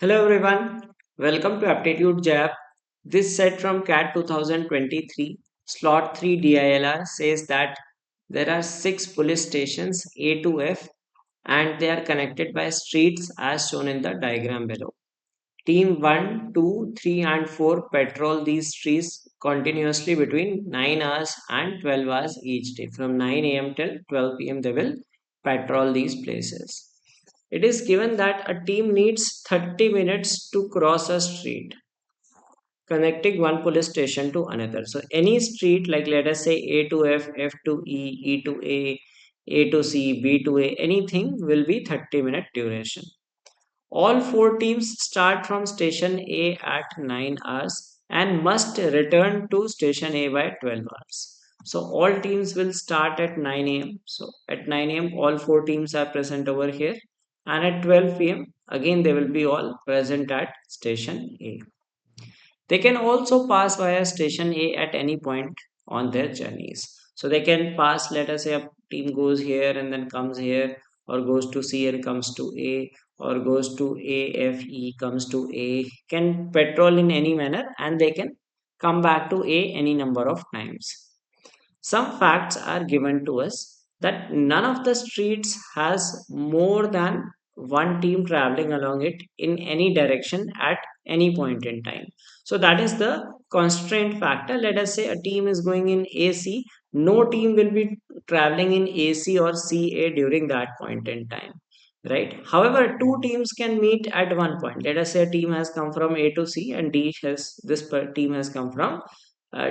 Hello everyone, welcome to Aptitude Jab. This set from CAT 2023, slot 3 DILR says that there are 6 police stations A to F and they are connected by streets as shown in the diagram below. Team 1, 2, 3 and 4 patrol these streets continuously between 9 hours and 12 hours each day. From 9 a.m. till 12 p.m. they will patrol these places. It is given that a team needs 30 minutes to cross a street connecting one police station to another. So any street, like let us say A to F, F to E, E to A to C, B to A, anything will be 30-minute duration. All four teams start from station A at 9 hours and must return to station A by 12 hours. So all teams will start at 9 a.m. So at 9 a.m. all four teams are present over here, and at 12 p.m. again they will be all present at station A. They can also pass via station A at any point on their journeys. So they can pass, let us say a team goes here and then comes here, or goes to C and comes to A, or goes to A, F, E, comes to A, can patrol in any manner and they can come back to A any number of times. Some facts are given to us that none of the streets has more than one team traveling along it in any direction at any point in time. So that is the constraint factor. Let us say a team is going in AC, no team will be traveling in AC or CA during that point in time. Right. However, two teams can meet at one point. Let us say a team has come from A to C and team has come from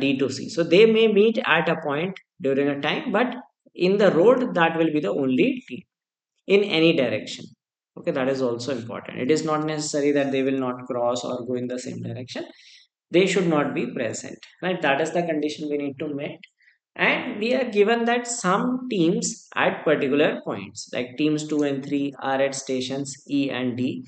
D to C. So they may meet at a point during a time, but in the road, that will be the only team in any direction. Okay, that is also important. It is not necessary that they will not cross or go in the same direction. They should not be present, right? That is the condition we need to meet. And we are given that some teams at particular points, like teams 2 and 3, are at stations E and D.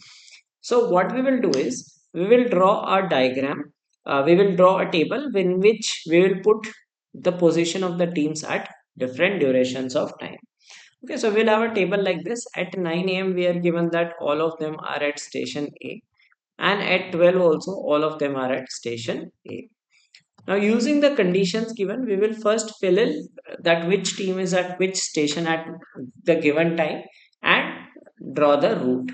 So what we will do is we will draw a diagram. We will draw a table in which we will put the position of the teams at different durations of time. Okay, so we'll have a table like this. At 9 a.m., we are given that all of them are at station A, and at 12 also all of them are at station A. Now, using the conditions given, we will first fill in that which team is at which station at the given time and draw the route.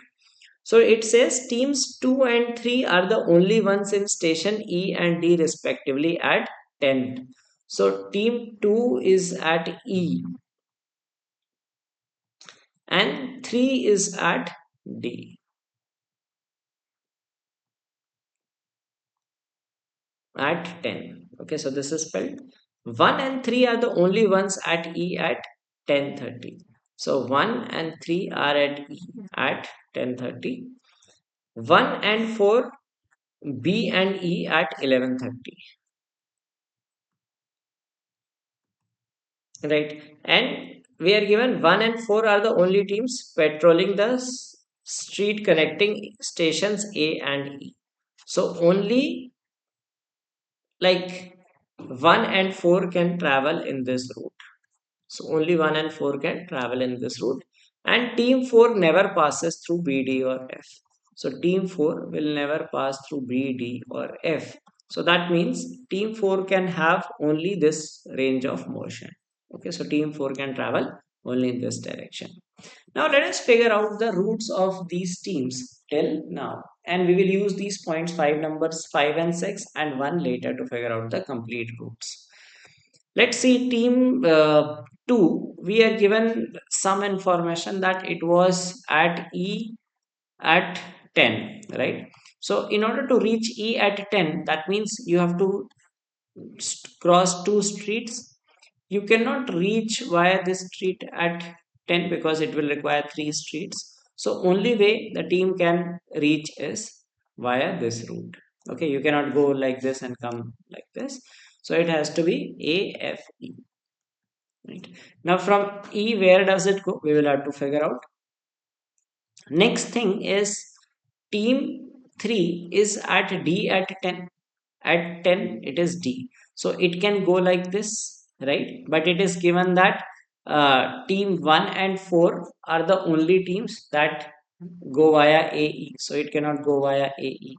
So it says teams 2 and 3 are the only ones in station E and D respectively at 10. So team 2 is at E and 3 is at D at 10. Okay, so this is spelled. 1 and 3 are the only ones at E at 10:30. So 1 and 3 are at E at 10:30. 1 and 4 B and E at 11:30. Right, and we are given 1 and 4 are the only teams patrolling the street connecting stations A and E. So only like 1 and 4 can travel in this route. So only 1 and 4 can travel in this route, and team 4 never passes through B, D or F. So team 4 will never pass through B, D or F. So that means team 4 can have only this range of motion. Okay, so team 4 can travel only in this direction. Now let us figure out the routes of these teams till now. And we will use these points 5 numbers 5 and 6 and 1 later to figure out the complete routes. Let's see team 2. We are given some information that it was at E at 10, right? So in order to reach E at 10, that means you have to cross two streets. You cannot reach via this street at 10 because it will require three streets. So only way the team can reach is via this route. Okay, you cannot go like this and come like this. So it has to be A, F, E. Right. Now from E, where does it go? We will have to figure out. Next thing is team 3 is at D at 10. At 10 it is D. So it can go like this, right? But it is given that team 1 and 4 are the only teams that go via AE. So it cannot go via AE.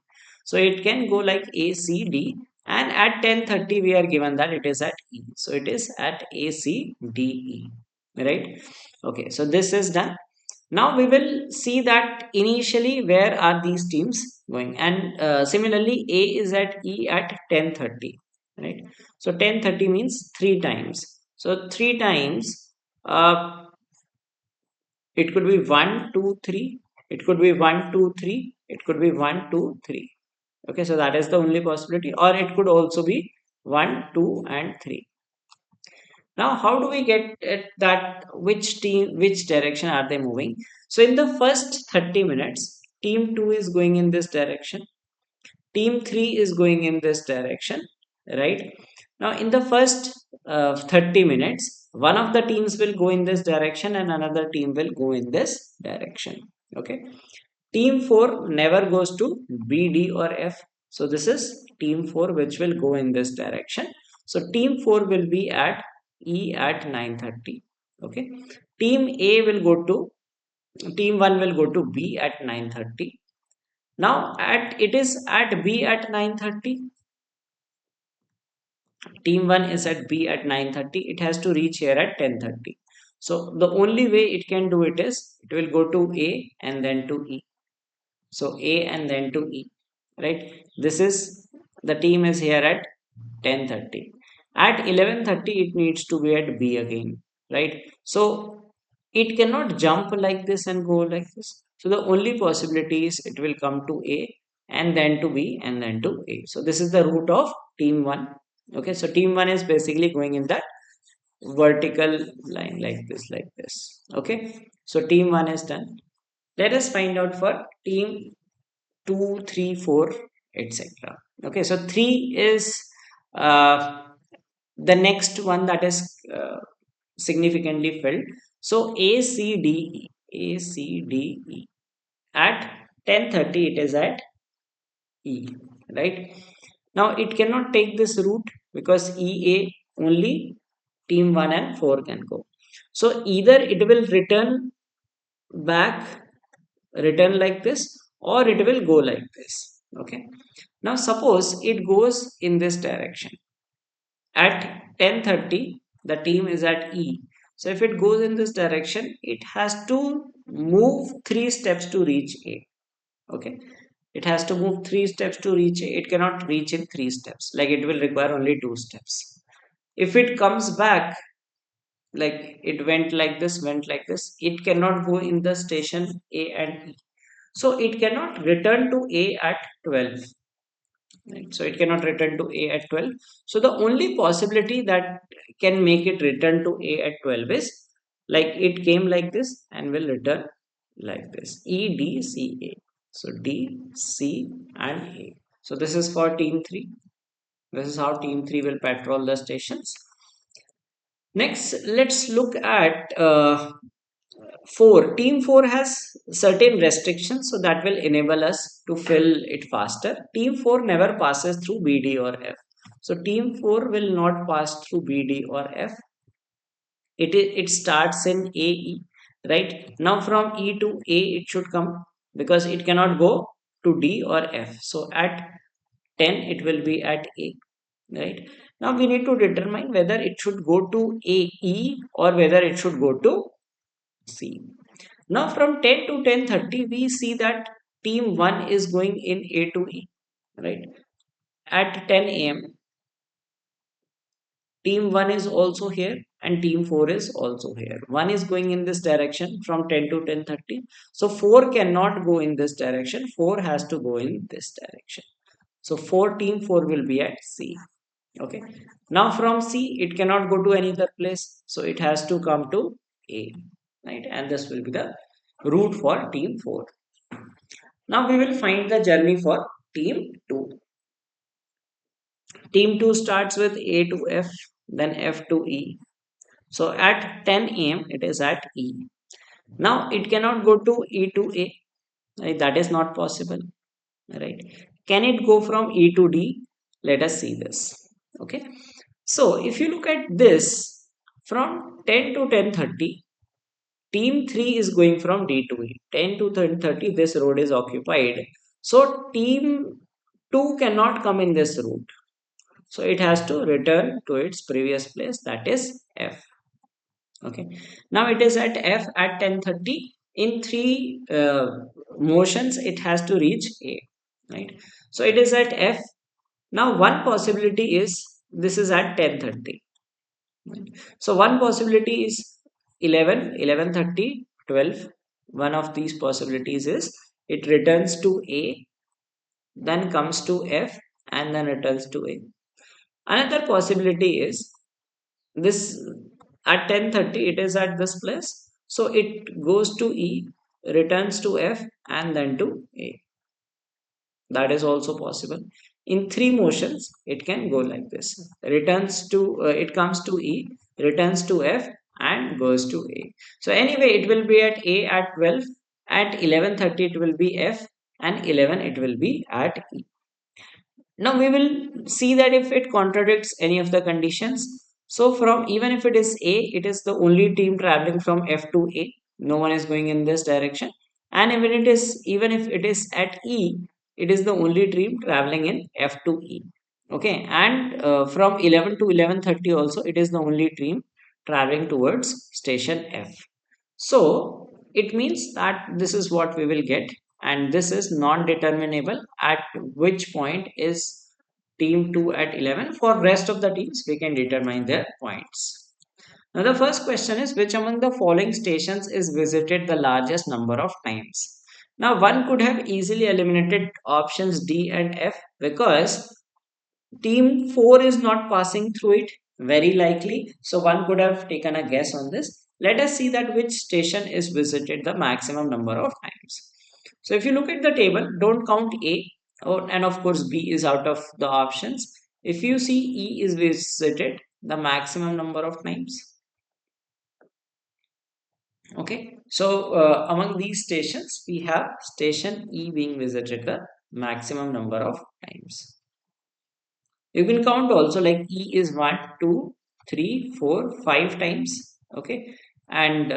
So it can go like ACD, and at 10:30 we are given that it is at E. So it is at ACDE, right? Okay, so this is done. Now we will see that initially where are these teams going, and similarly A is at E at 10:30, right? So 10:30 means three times. So three times, it could be 1, 2, 3. It could be 1, 2, 3. It could be 1, 2, 3. Okay, so that is the only possibility, or it could also be 1, 2, and 3. Now, how do we get at that which team, which direction are they moving? So, in the first 30 minutes, team 2 is going in this direction, team 3 is going in this direction, right? Now in the first 30 minutes, one of the teams will go in this direction and another team will go in this direction. Okay, team 4 never goes to B, D, or F. So this is team 4 which will go in this direction. So team 4 will be at E at 9:30. Okay, team A will go to, team 1 will go to B at 9:30. Now at it is at B at 9:30. Team 1 is at B at 9:30. It has to reach here at 10:30. So the only way it can do it is it will go to A and then to E. So A and then to E, right? This is, the team is here at 10:30. At 11:30 it needs to be at B again, right? So it cannot jump like this and go like this. So the only possibility is it will come to A and then to B and then to A. So this is the route of team 1. Okay, so team 1 is basically going in that vertical line like this. Okay, so team 1 is done. Let us find out for team 2, 3, 4, etc. Okay, so 3 is uh, the next one that is significantly filled. So ACDE at 10:30 it is at E, right? Now it cannot take this route because EA only team 1 and 4 can go. So either it will back return like this, or it will go like this. Okay, now suppose it goes in this direction. At 10:30 the team is at E. So if it goes in this direction, it has to move 3 steps to reach A. Okay, it has to move 3 steps to reach A. It cannot reach in 3 steps, like it will require only 2 steps. If it comes back, like it went like this, it cannot go in the station A and E. So it cannot return to A at 12. Right? So it cannot return to A at 12. So the only possibility that can make it return to A at 12 is like it came like this and will return like this. E, D, C, A. So D, C, and A. So this is for team 3. This is how team 3 will patrol the stations. Next, let's look at 4. Team 4 has certain restrictions, so that will enable us to fill it faster. Team 4 never passes through BD or F. So team 4 will not pass through BD or F. It starts in AE, right? Now from E to A it should come, because it cannot go to D or F. So at 10 it will be at A, right? Now we need to determine whether it should go to AE or whether it should go to C. Now from 10 to 10:30 we see that team 1 is going in A to E, right? At 10 a.m. team 1 is also here and team 4 is also here. One is going in this direction from 10 to 10:30. So 4 cannot go in this direction. 4 has to go in this direction. So team 4 will be at C. Okay. Now from C it cannot go to any other place. So it has to come to A, right? And this will be the route for team 4. Now we will find the journey for team 2. Team 2 starts with A to F, then F to E. So at 10 a.m. it is at E. Now it cannot go to E to A, right? That is not possible, right? Can it go from E to D? Let us see this. Okay. So if you look at this, from 10 to 10:30, Team 3 is going from D to E. 10 to 30, this road is occupied. So team 2 cannot come in this route. So it has to return to its previous place, that is F. Okay. Now it is at F at 10:30. In three motions, it has to reach A. Right. So it is at F. Now one possibility is this is at 10:30. Right? So one possibility is 11, 11:30, 12. One of these possibilities is it returns to A, then comes to F, and then returns to A. Another possibility is this at 10:30 it is at this place. So it goes to E, returns to F, and then to A. That is also possible. In three motions, it can go like this. It comes to E, returns to F, and goes to A. So anyway, it will be at A at 12, at 11:30 it will be F, and 11 it will be at E. Now we will see that if it contradicts any of the conditions. So from even if it is A, it is the only team traveling from F to A. No one is going in this direction. And even if it is at E, it is the only team traveling in F to E. Okay, and from 11 to 11:30 also, it is the only team traveling towards station F. So it means that this is what we will get, and this is non-determinable at which point is team 2 at 11. For rest of the teams, we can determine their points. Now the first question is, which among the following stations is visited the largest number of times? Now one could have easily eliminated options D and F because team 4 is not passing through it, very likely. So one could have taken a guess on this. Let us see that which station is visited the maximum number of times. So if you look at the table, don't count A, oh, and of course B is out of the options. If you see E is visited the maximum number of times. Okay, so among these stations, we have station E being visited the maximum number of times. You can count also like E is 1, 2, 3, 4, 5 times. Okay, and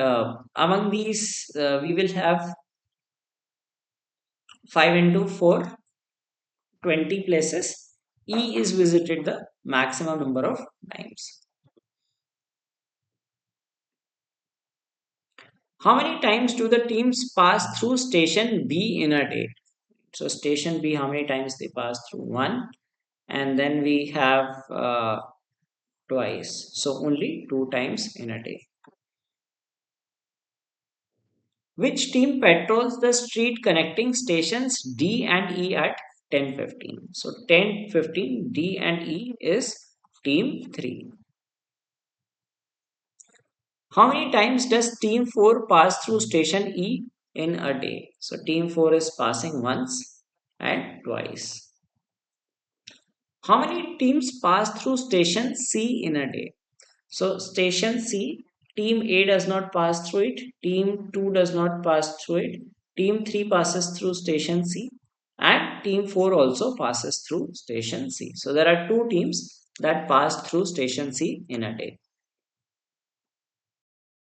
among these, we will have 5 into 4, 20 places. E is visited the maximum number of times. How many times do the teams pass through station B in a day? So station B, how many times they pass through? One, and then we have twice. So only two times in a day. Which team patrols the street connecting stations D and E at 10:15? So 10:15 D and E is team 3. How many times does team 4 pass through station E in a day? So team 4 is passing once and twice. How many teams pass through station C in a day? So station C, team A does not pass through it, team 2 does not pass through it, team 3 passes through station C, and team 4 also passes through station C. So there are two teams that pass through station C in a day.